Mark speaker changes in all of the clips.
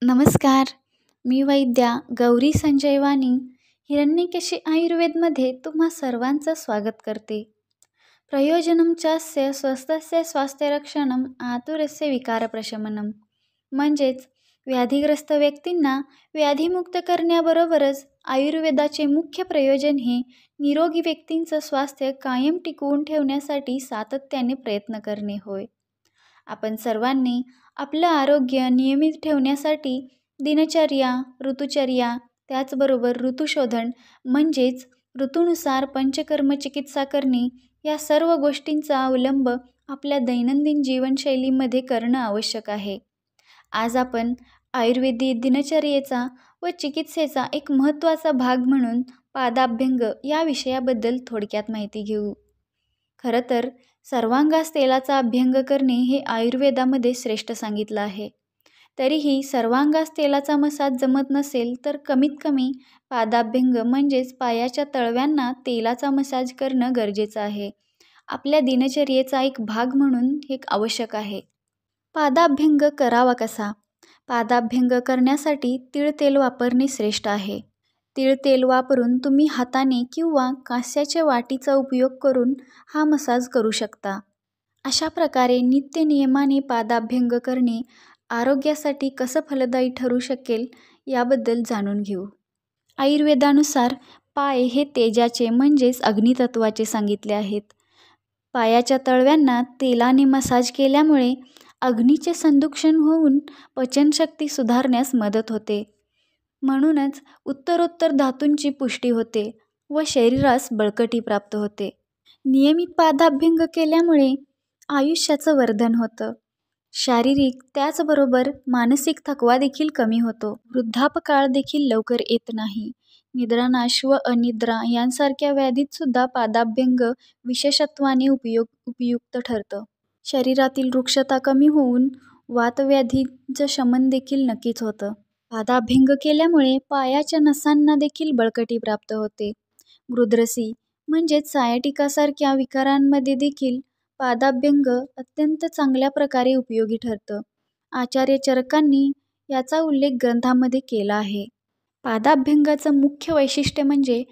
Speaker 1: नमस्कार. मी वैद्या गौरी संजय वाणी हिरण्यकेशी आयुर्वेदमध्ये तुम्हा सर्वांचं स्वागत करते. प्रयोजनं चास्य स्वस्थस्य स्वास्थ्यरक्षणं आतुरस्य विकारप्रशमनम. म्हणजेच व्याधिग्रस्त व्यक्तींना व्याधीमुक्त करण्याबरोबरच आयुर्वेदाचे मुख्य प्रयोजन हे निरोगी व्यक्तींचं स्वास्थ्य कायम टिकवून ठेवण्यासाठी सातत्याने प्रयत्न करणे होय. आपण सर्वांनी आपलं आरोग्य नियमित ठेवण्यासाठी दिनचर्या, ऋतुचर्या, त्याचबरोबर ऋतुशोधन म्हणजेच ऋतूनुसार पंचकर्म चिकित्सा करणे या सर्व गोष्टींचा अवलंब आपल्या दैनंदिन जीवनशैलीमध्ये करणं आवश्यक आहे. आज आपण आयुर्वेदिक दिनचर्येचा व चिकित्सेचा एक महत्त्वाचा भाग म्हणून पादाभ्यंग या विषयाबद्दल थोडक्यात माहिती घेऊ. खरं तर सर्वांगास तेलाचा अभ्यंग करणे हे आयुर्वेदामध्ये श्रेष्ठ सांगितलं आहे. तरीही सर्वांगास तेलाचा मसाज जमत नसेल तर कमीत कमी पादाभ्यंग म्हणजेच पायाच्या तळव्यांना तेलाचा मसाज करणं गरजेचं आहे. आपल्या दिनचर्येचा एक भाग म्हणून हे आवश्यक आहे. पादाभ्यंग करावा कसा? पादाभ्यंग करण्यासाठी तीळ तेल वापरणे श्रेष्ठ आहे. तीळ तेल वापरून तुम्ही हाताने किंवा कास्याच्या वाटीचा उपयोग करून हा मसाज करू शकता. अशा प्रकारे नित्यनियमाने पादाभ्यंग करणे आरोग्यासाठी कसं फलदायी ठरू शकेल याबद्दल जाणून घेऊ. आयुर्वेदानुसार पाय हे तेजाचे म्हणजेच अग्नितत्वाचे सांगितले आहेत. पायाच्या तळव्यांना तेलाने मसाज केल्यामुळे अग्नीचे संदूषण होऊन पचनशक्ती सुधारण्यास मदत होते. म्हणूनच उत्तरोत्तर धातूंची पुष्टी होते व शरीरास बळकटी प्राप्त होते. नियमित पादाभ्यंग केल्यामुळे आयुष्याचं वर्धन होतं. शारीरिक त्याचबरोबर मानसिक थकवा देखील कमी होतो. वृद्धापकाळ देखील लवकर येत नाही. निद्रानाश व अनिद्रा यांसारख्या व्याधीतसुद्धा पादाभ्यंग विशेषत्वाने उपयुक्त ठरतं. शरीरातील रुक्षता कमी होऊन वातव्याधीचं शमन देखील नक्कीच होतं. पादाभ्यंग केल्यामुळे पायाच्या नसांना देखील बळकटी प्राप्त होते. मृद्रसी म्हणजेच सायाटिकासारख्या विकारांमध्ये देखील पादाभ्यंग अत्यंत चांगल्या प्रकारे उपयोगी ठरतं. आचार्य चरकांनी याचा उल्लेख ग्रंथामध्ये केला आहे. पादाभ्यंगाचं मुख्य वैशिष्ट्य म्हणजे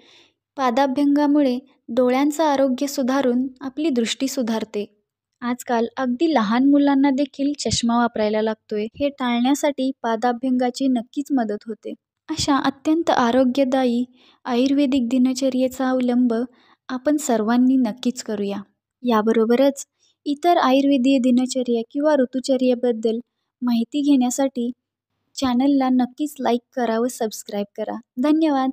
Speaker 1: पादाभ्यंगामुळे डोळ्यांचं आरोग्य सुधारून आपली दृष्टी सुधारते. आजकाल अगदी लहान मुलांना देखील चष्मा वापरायला लागतोय. हे टाळण्यासाठी पादाभ्यंगाची नक्कीच मदत होते. अशा अत्यंत आरोग्यदायी आयुर्वेदिक दिनचर्येचा अवलंब आपण सर्वांनी नक्कीच करूया. याबरोबरच इतर आयुर्वेदीय दिनचर्या किंवा ऋतुचर्येबद्दल माहिती घेण्यासाठी चॅनलला नक्कीच लाईक करा व सबस्क्राईब करा. धन्यवाद.